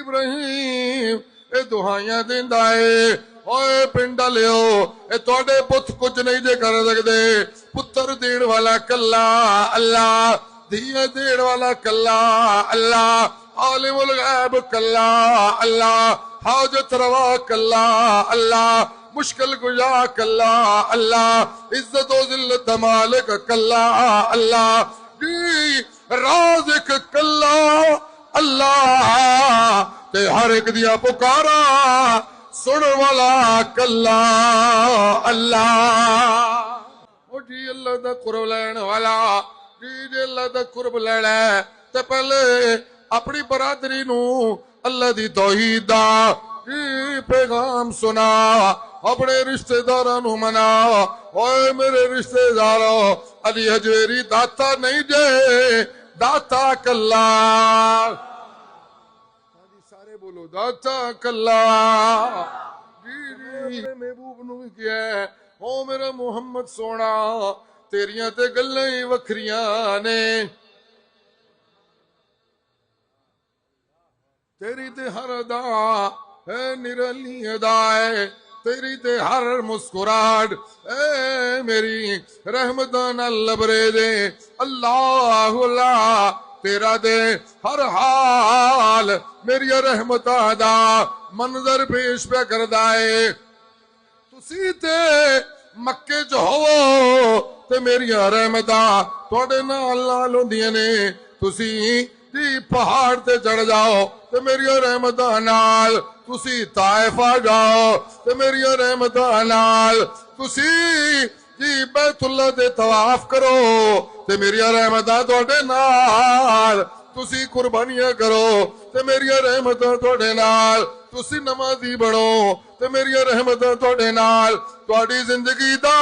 ابراہیم اے دعائیاں دیندا اے اوے پنڈ لیو اے تواڈے پت کچھ نہیں جے کر سکدے پتر دین والا کلا اللہ دھیے دین والا کلا اللہ عالم الغیب کلا اللہ حاجت روا کلا اللہ مشکل گجا کلا اللہ عزت و ذلت مالک کلا اللہ رازق کلا اللہ تے ہر ایک دیا پکارا سن والا کلا اللہ جی اللہ دا قرب لین والا جی اللہ دا قرب لینا تے پہلے اپنی برادری نو اللہ دی توحید دا پیغام سنا اپنے رشتہ داراں نو منا اوے میرے رشتہ دارو علی حجویری داتا نہیں جے داتا کلا سارے بولو داتا کلا جی محبوب نو بھی کیا ہے او میرا محمد سونا تیریاں تے گلاں ہی وکھریاں نے تیری تے ہر ادا ہے نرالی ادا ہے تیری تے ہر مسکراہٹ اے میری رحمتاں نال لبرے دے اللہ اللہ تیرا دے ہر حال میری رحمتاں دا منظر پیش پہ کردا ہے تسی تے مکے جو ہو تے میری رحمتاں تواڈے نال نال ہوندیاں نے تسی جی پہاڑ تے چڑھ جاؤ تے میری رحمتاں نال تسی طائف آ جاؤ تے میری رحمتاں نال تسی جی بیت اللہ دے طواف کرو تے میری رحمتاں تواڈے نال تسی قربانیاں کرو تے میری رحمتاں تواڈے نال تسی نمازی بنو تے میری رحمتاں تواڈے نال تواڈی زندگی دا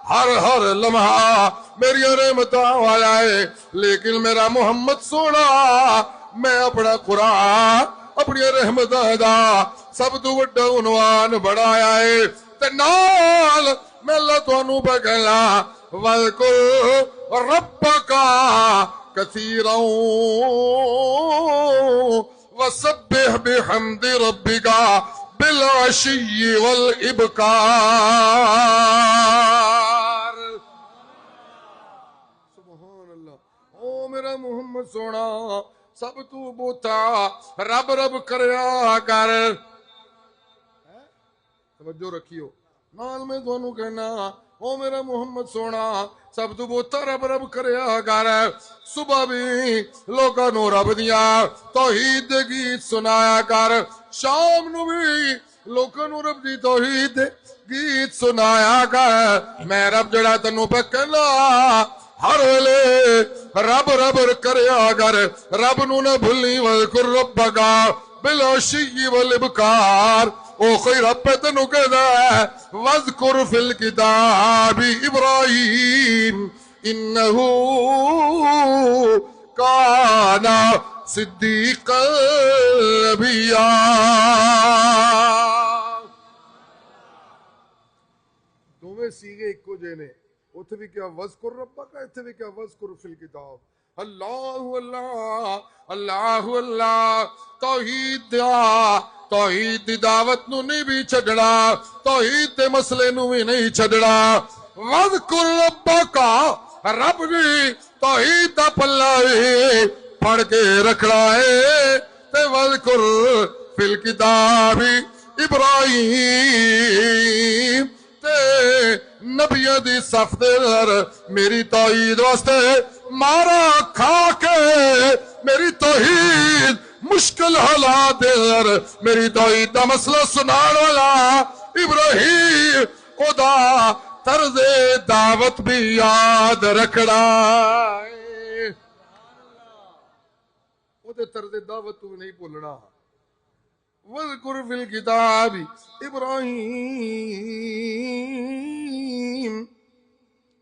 ہر ہر لمحہ میری رحمتاں والا ہے لیکن میرا محمد سونا میں اپنا قرآن اپنی رحمتاں دا سب تو بڑا عنوان بڑھایا ہے تے نال میں اللہ تانوں پہ کہنا وَاذْكُرْ رَبَّكَ كَثِيرًا وَسَبِّحْ بِحَمْدِ رَبِّكَ بِالْعَشِيِّ وَالْإِبْكَارِ سبحان اللہ او میرا محمد سونا سب تو بوتا رب رب کریا کر توجہ رکھیو نال میں تانوں کہنا او میرا محمد سونا سب تو بوتا رب رب کریا کر صبح بھی لوکاں نو رب دیاں توحید دے گیت سنایا کر شام نو بھی لوکاں نو رب دی توحید دے گیت سنایا کر میں رب جڑا تینوں پہ کہنا ہر ویلے رب رب کریا کر رب نو نہ بھولی وذکر ربک بالعشی والابکار او کوئی رب پہ تینوں کہدا ہے وذکر فی الکتاب ابراہیم انہ کان صدیقا نبیا دوویں سیغے اکو جے نے اتھے بھی کیا وذکر ربک اتھے بھی کیا وذکر فی الکتاب اللہ اللہ اللہ اللہ توحید توحید دی دعوت نو نہیں بھی چھڑنا توحید دے مسئلے نو بھی نہیں چھڑنا وذکر ربک رب بھی توحید دا پلہ بھی پڑھ کے رکھنا ہے تے وذکر فی الکتاب ابراہیم تے نبیوں دی صف دے در میری توحید واسطے مارا کھا کے میری توحید مشکل حالات دے در میری توحید دا مسئلہ سنان والا ابراہیم او دا طرز دعوت بھی یاد رکھنا او دے طرز دعوت تو نہیں بھولنا وَذْكُرْ فِي الْكِتَابِ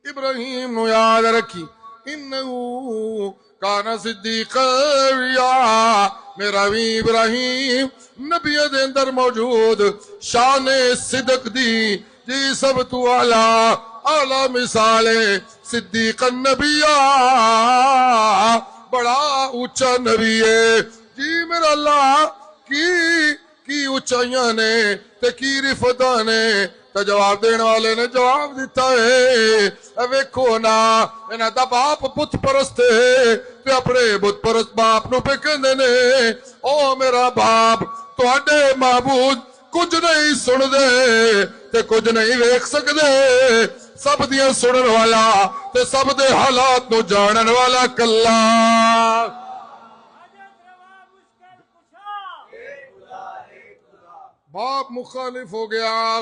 ابراہیم نو یاد رکھی انہو کانا صدیقا نبیا میرا بھی ابراہیم نبی دے اندر موجود شان صدق دی جی سب تو اعلی مثال صدیقا نبیا بڑا اونچا نبی ہے جی میرا اللہ کی اچائیاں نے تے کی رفتاں نے تے جواب دینے والے نے جواب دیتا ہے ویکھو نا انہاں دا باپ بت پرست ہے تے اپنے بت پرست باپ نو پہ کہندے نے او میرا باپ تواڈے معبود کچھ نہیں سن دے تے کچھ نہیں ویکھ سکدے سب دیاں سنن والا تے سب دے حالات نو جانن والا کلا باپ مخالف ہو گیا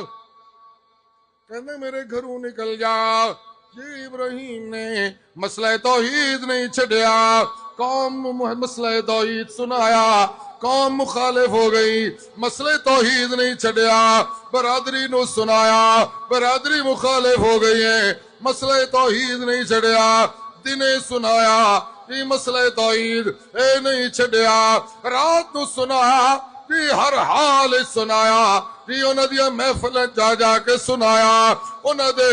کہنے میرے گھروں نکل جا جی ابراہیم نے مسئلہ توحید نہیں چھڈیا قوم مسئلہ توحید سنایا قوم مخالف ہو گئی مسئلہ توحید نہیں چھڈیا برادری نو سنایا برادری مخالف ہو گئی ہے مسئلہ توحید نہیں چھڈیا دنے سنایا یہ مسئلہ توحید اے نہیں چھڈیا رات نو سنایا جی ہر حال سنایا جی انہاں دی محفل جا جا کے سنایا انہاں دے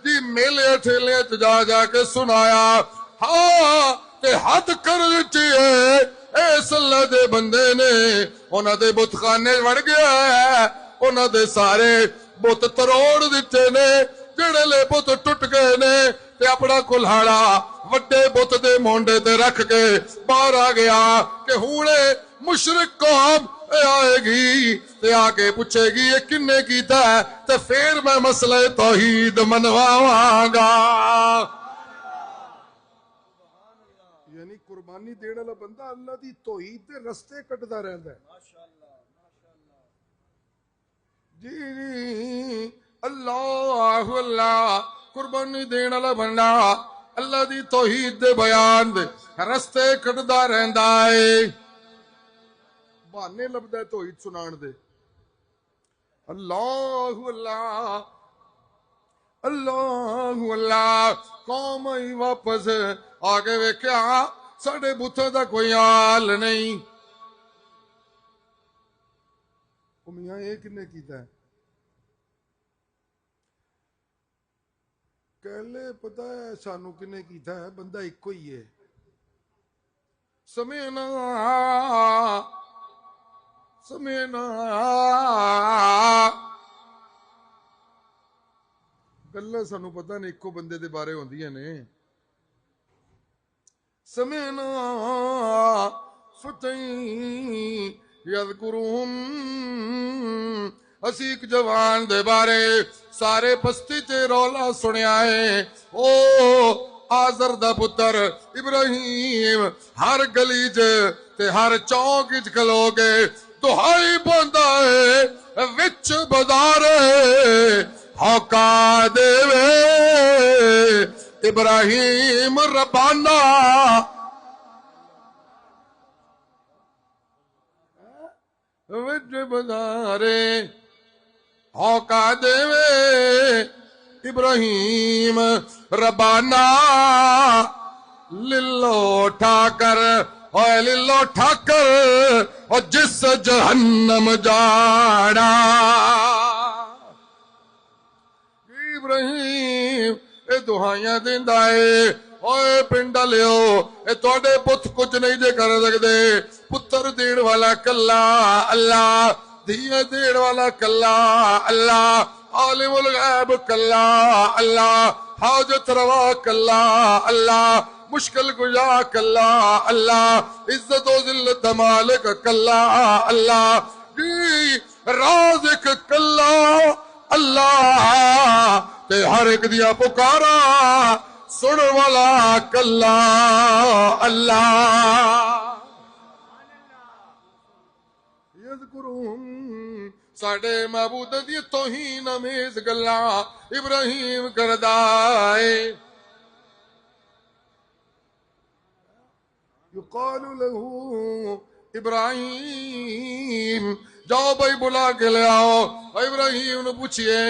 جی میلے ٹھیلے جا جا کے سنایا ہاں تے حد کر دتی ہے اس اللہ دے بندے نے انہاں دے بت خانے وڑ گیا ہے انہاں دے سارے بت تروڑ دتے نے جڑے لے بت ٹوٹ گئے نے تے اپنا کلہاڑا وڈے بت دے مونڈے تے رکھ کے باہر آ گیا کہ ہونے مشرک قوم آئے گی تے آ کے پوچھے گی یہ کنے کیتا ہے تے پھر میں مسئلہ توحید منواواں گا یعنی قربانی دینے والا بندہ اللہ دی توحید دے رستے کٹدا رہندا ہے جی اللہ اللہ قربانی دینے والا بندہ اللہ دی توحید دے بیان دے رستے کٹدا رہندا ہے بہانے لبدا ہے توحید سنان دے اللہ اللہ اللہ اللہ قوم ہی واپس آگے ویکھیا ساڈے بتاں دا کوئی حال نہیں میاں یہ کنے کیتا ہے کہلے پتہ ہے سانو کنے کیتا ہے بندہ ایک ہی ہے سمعنا گلاں سانو پتہ نہیں ایکو بندے دے بارے ہوندیاں نے سمعنا فتى یذکرہم اسی ایک جوان دے بارے سارے بستی تے رولا سنیا ہے او آزر دا پتر ابراہیم ہر گلی تے ہر چوک وچ کھلو کے دہائی بوندا ہے وچ بازار ہوکا دے ابراہیم ربانا وچ بازار ہوکا دے ابراہیم ربانا للو ٹھاکر اوے للو ٹھاکر اور جس جہنم جاڑا ابراہیم اے دہائیاں دیندا اے اوے پنڈا لیو اے تواڈے پت کچھ نہیں جے کر سکدے پتر دین والا کلا اللہ دھیاں دین والا کلا اللہ عالم الغیب کلا اللہ حاجت روا کلا اللہ مشکل گجا کلا اللہ عزت و ذلت مالک کلا اللہ جی رازق کلا اللہ تے ہر ایک دیا پکارا سن والا کلا اللہ یذکرہم ساڈے معبود دی توہین امیز گلاں ابراہیم کردا اے یقال له ابراہیم جاؤ بھائی بلا کے لے آؤ ابراہیم نے پوچھئے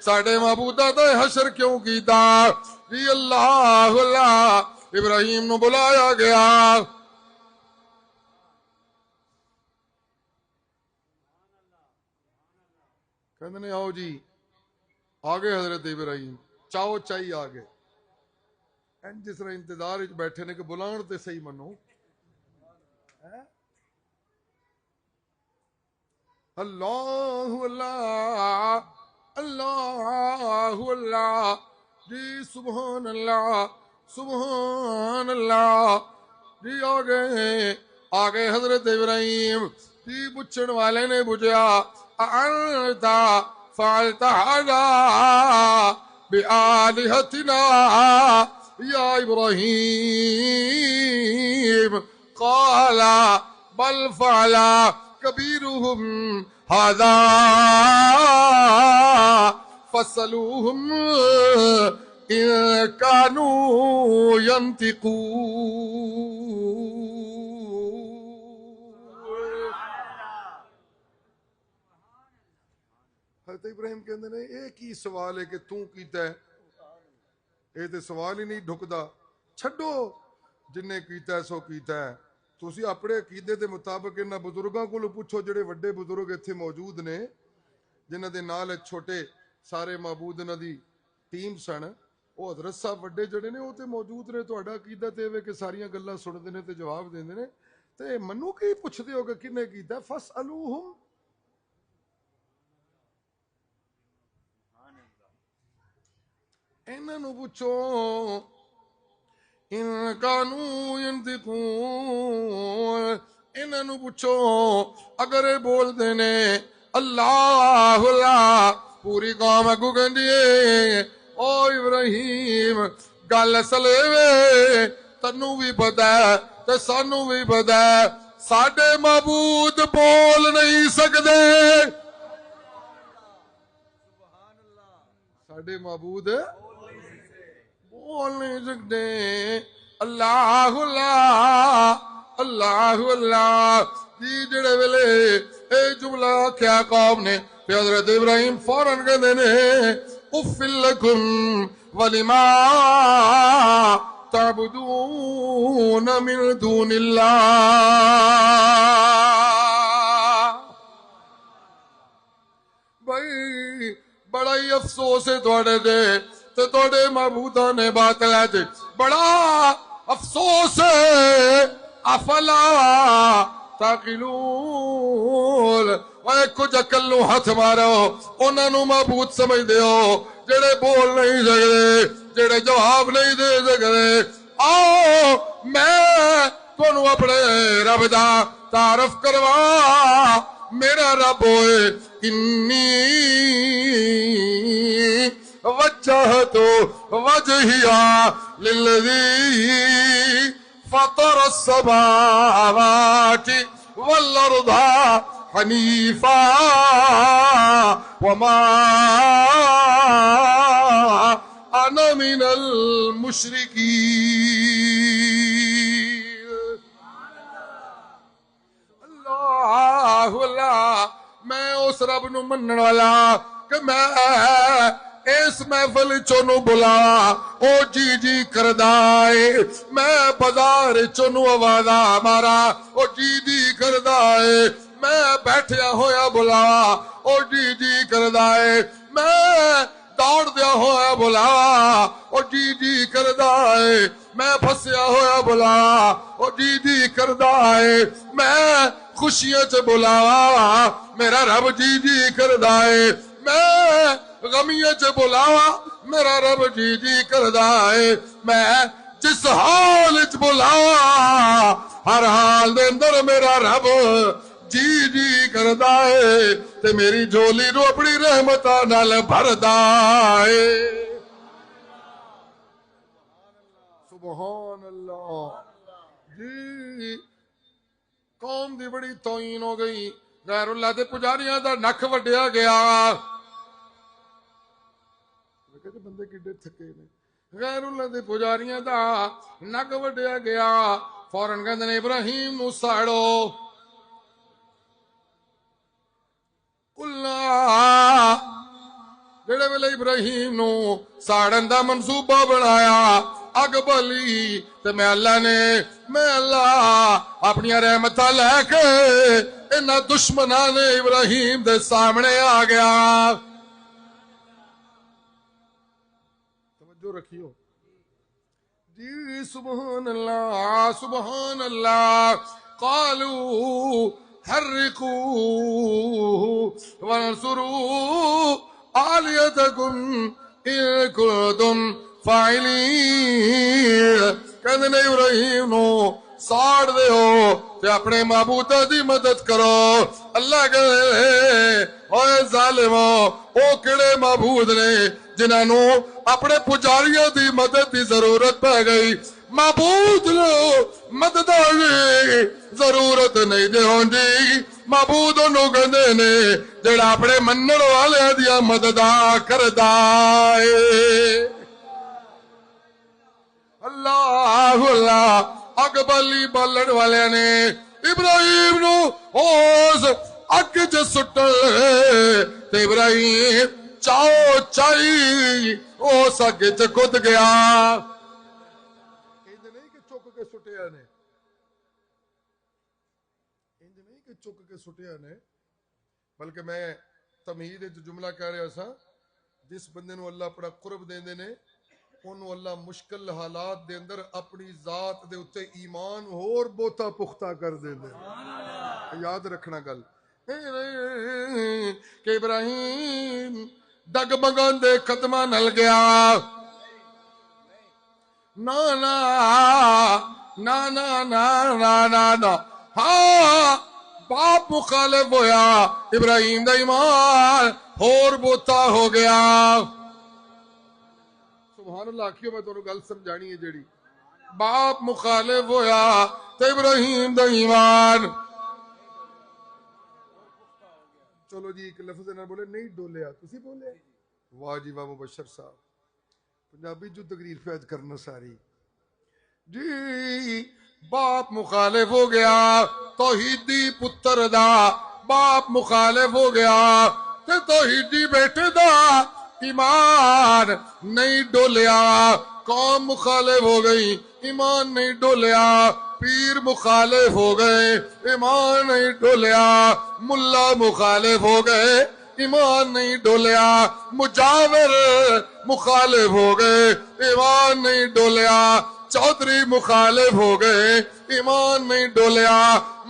ساڈے معبودہ دا حشر کیوں کیتا جی اللہ اللہ ابراہیم نے بلایا گیا کہنے آؤ جی آگے حضرت ابراہیم چاؤ چاہیے آگے جس طرح انتظار بیٹھے نے کہ بلان تے صحیح منو اللہ اللہ اللہ اللہ جی سبحان اللہ سبحان اللہ جی آگے حضرت ابراہیم جی پوچھن والے نے پوچھا انت فعلت هذا بآلهتنا یا ابراہیم قال بل فعل كبيرهم هذا فاسألوهم إن كانوا ينطقون. حضرت ابراہیم کہندے نے ایک ہی سوال ہے کہ تو کیتا ہے یہ تے سوال ہی نہیں ڈھکدا چھڈو جن نے کیتا ہے سو کیتا ہے تسی اپنے عقیدے دے مطابق انہاں بزرگاں کولوں پوچھو جڑے وڈے بزرگ ایتھے موجود نے جنہاں دے نال چھوٹے سارے معبود انہاں دی ٹیم سن وہ حضرت صاحب وڈے جڑے نے وہ تے موجود نے تہاڈا عقیدہ تے وے کہ ساریاں گلاں سندے نے تے جواب دیندے نے تے منو کی پوچھدے ہو کہ کنے کیتا فاسالوہم انہاں نو پوچھو ان کانو ینطقون انہاں نو پوچھو اگر یہ بول دے نے اللہ اللہ پوری قوم اگو کہندی ہے او ابراہیم گل اصل وے تنوں بھی پتہ ہے تے سانوں بھی پتہ ہے ساڈے معبود بول نہیں سکدے ساڈے معبود بول نہیں سکتے اللہ اللہ اللہ اللہ جی جڑے ویلے اے جملہ کیا قوم نے پھر حضرت ابراہیم فوراً کہندے نے اف لکم ولما تعبدون من دون اللہ بھائی بڑا ہی افسوس ہے تھوڑے دے تے تھوڑے معبوداں نے باطل ہے تے بڑا افسوس ہے افلا تاقلون اے کچھ عقل نو ہاتھ مارو انہاں نو معبود سمجھ دیو جڑے بول نہیں سکدے جڑے جواب نہیں دے سکدے آؤ میں تانوں اپنے رب دا تعارف کروا میرا رب ہوئے انی وجہت وجہیا للذی فطر السماوات والارض حنیفا وما انا من المشرکین. اللہ اللہ میں اس رب نو منن والا کہ میں اس محفل چونو بلا او جی جی کردائے میں بازار چونو آوازا مارا او جی جی کردائے میں بیٹھیا ہویا بلا او جی جی کردائے میں دوڑ دیا ہویا بلا او جی جی کردائے میں پھسیا ہویا بلا او جی جی کردائے میں خوشیاں چ بلاوا میرا رب جی جی کردائے میں غمیاں چ بلاوا میرا رب جی جی کردائے میں جس حال چ بلاوا ہر حال دے اندر میرا رب جی جی کردائے تے میری جھولی نو اپنی رحمتاں نال بھردا ہے. سبحان اللہ جی قوم دی بڑی توہین ہو گئی غیر اللہ دے پجاریاں دا نک وڈیا گیا بندے کڈے تھکے نے غیر اللہ دے پجاریاں دا نک وڈیا گیا فوراً کہندے نے ابراہیم نو ساڑو اللہ جڑے ویلے ابراہیم نو ساڑن دا منصوبہ بنایا اگ بلی تے میں اللہ اپنی رحمتاں لے کے انہاں دشمناں نے ابراہیم دے سامنے آ گیا. توجہ رکھیو جی سبحان اللہ قالوا حرقوه وانصروا آلیتکم ان کنتم فاعلین. کہندے نے ابراہیم نو ساڑ دے ہو تے اپنے معبود دی مدد کرو. اللہ کہے اوے ظالمو او کڑے معبود نے جنہاں نو اپنے پجاریاں دی مدد دی ضرورت پہ گئی. معبود لو مدد دی ضرورت نہیں دے ہوندی. معبود انہوں کہندے نے جڑا اپنے منن والے دیا مددہ کردا ہے. اللہ اللہ اکبلی بالن والے نے ابراہیم نو اوس اگ چ سٹن تے ابراہیم چاؤ چائی اس اگ چ کود گیا. انج نہیں کہ چک کے سٹیا نے، انج نہیں کہ چک کے سٹیا نے، بلکہ میں تمہید جملہ کہہ رہا سا جس بندے نو اللہ اپنا قرب دیندے نے انہوں اللہ مشکل حالات دے اندر اپنی ذات دے اتے ایمان اور بہتا پختہ کر دے دے. یاد رکھنا گل کہ ابراہیم ڈگ بگان دے قدمہ نل گیا. نا نا نا نا نا نا نا نا ہاں باپ مخالف ہویا ابراہیم دا ایمان اور بہتا ہو گیا. سبحان اللہ کیوں میں تمہیں گل سمجھانی ہے جیڑی باپ مخالف ہویا تے ابراہیم دا ایمان. چلو جی ایک لفظ نہ بولے نہیں ڈولیا تسی بولے. واہ جی واہ مبشر صاحب پنجابی جو تقریر فیض کرنا ساری جی. باپ مخالف ہو گیا توحیدی پتر دا باپ مخالف ہو گیا تے توحیدی بیٹے دا ایمان نہیں ڈولیا. قوم مخالف ہو گئی ایمان نہیں ڈولیا. پیر مخالف ہو گئے ایمان نہیں ڈولیا. ملا مخالف ہو گئے ایمان نہیں ڈولیا. مجاور مخالف ہو گئے ایمان نہیں ڈولیا. چودھری مخالف ہو گئے ایمان نہیں ڈولیا.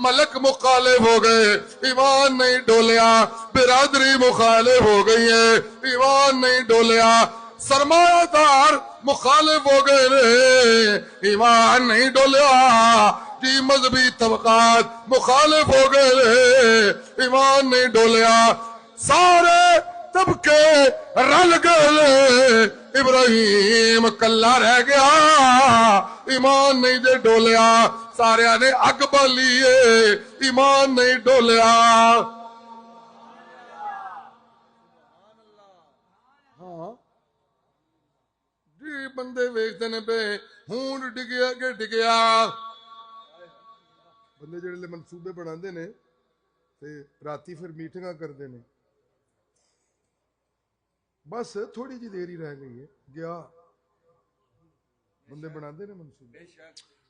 ملک مخالف ہو گئے ایمان نہیں ڈولیا. برادری مخالف ہو گئی ہے ایمان نہیں ڈولیا. سرمایہ دار مخالف ہو گئے ایمان نہیں ڈولیا. جی مذہبی طبقات مخالف ہو گئے ایمان نہیں ڈولیا. سارے طبقے رل گئے ابراہیم کلا رہ گیا ایمان نہیں دے ڈولیا. سارے نے اگ بالی ایمان نہیں ڈولیا. ہاں جی بندے ویکھدے نے پہ ہون ڈگیا کہ ڈگیا. بندے جڑے منصوبے بناندے نے تے راتی پھر میٹنگاں کردے نے بس تھوڑی جی دیر ہی رہ گئی ہے گیا. بندے بنا دے نے منصوبے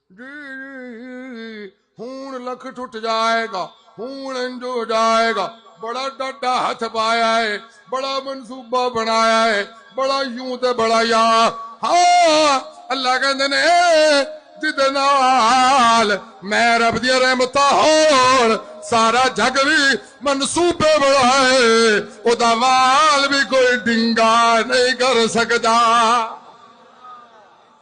جی ہون لکھ ٹوٹ جائے گا ہون انجو جائے گا. بڑا ڈاڈا ہاتھ پایا ہے بڑا منصوبہ بنایا ہے بڑا یوں تے بڑا یا. ہاں اللہ کہندے نے جدے نال میں رب دی رحمتاں ہون سارا جگ بھی منصوبے بڑھائے او دا وال بھی کوئی ڈنگا نہیں کر سکتا.